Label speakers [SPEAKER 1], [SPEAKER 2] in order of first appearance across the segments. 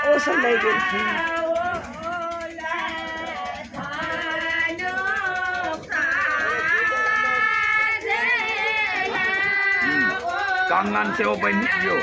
[SPEAKER 1] ओ सब ले गेलखिन
[SPEAKER 2] कंगन से वो बन जो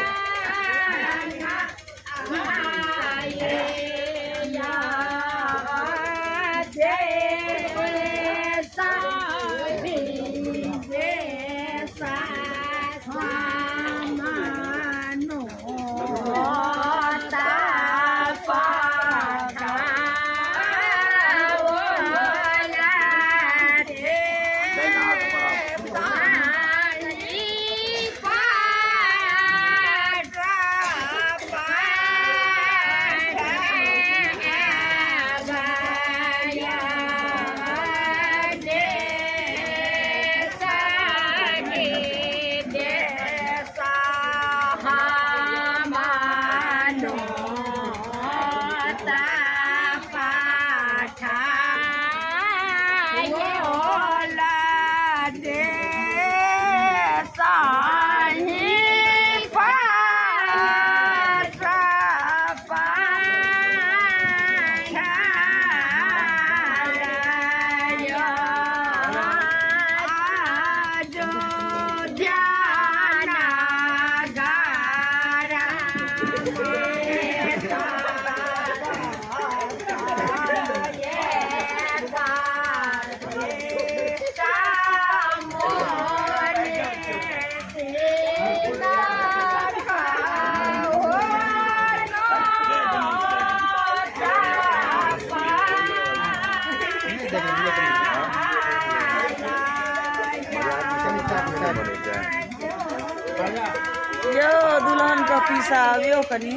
[SPEAKER 1] यो दुल्हन का पीसा आव्यो कनी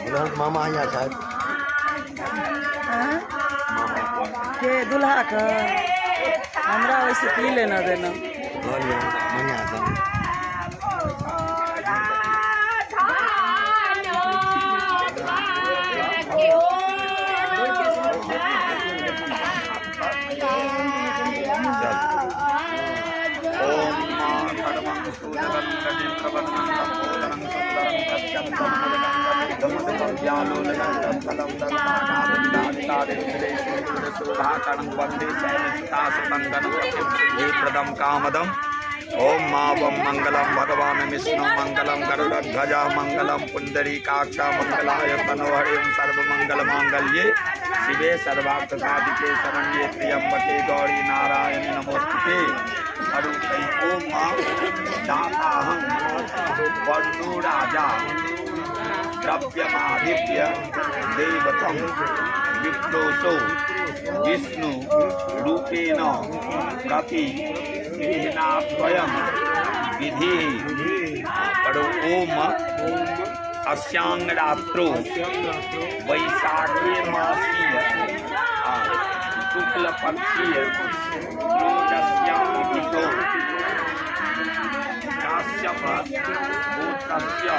[SPEAKER 3] दुल्हन मामा आया साहब
[SPEAKER 1] के दुल्हा का हमरा वैसे की लेना देना
[SPEAKER 3] बढ़िया साहब
[SPEAKER 2] प्रदम कामदम ओम मावम मंगलम भगवान विष्णु मंगलम गरुड़ध्वजा मंगलम पुंडरीकाक्षा मंगलाय तनोहरि सर्वमंगल मांगल्ये शिवे सर्वार्थ साधिके शरण्ये त्र्यंबके गौरी नारायणी नमोस्तुते अरुकै ओम मां दाताहं वर्णो राजा द्रव्यमादित्य देवतं विप्रोसो विष्णु रूपेण प्रति विधिनाद्वयं विधि परो ओम अस्यां रात्रो वैशाखे मासीय शुक्ल पक्षीय त्रयोदश्यां तिथौ काश्यप गोत्रस्य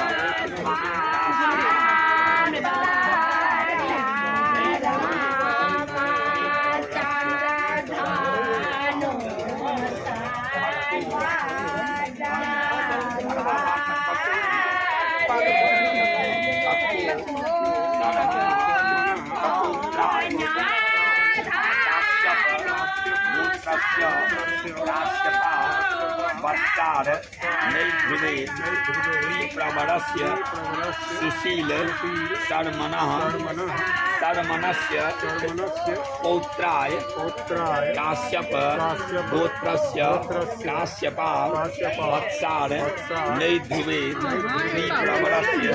[SPEAKER 2] प्रवरस्य सुशील शर्मणस्य पौत्राय काश्यप गोत्रस्य काश्यपा वत्सार नैध्रुवे प्रवरस्य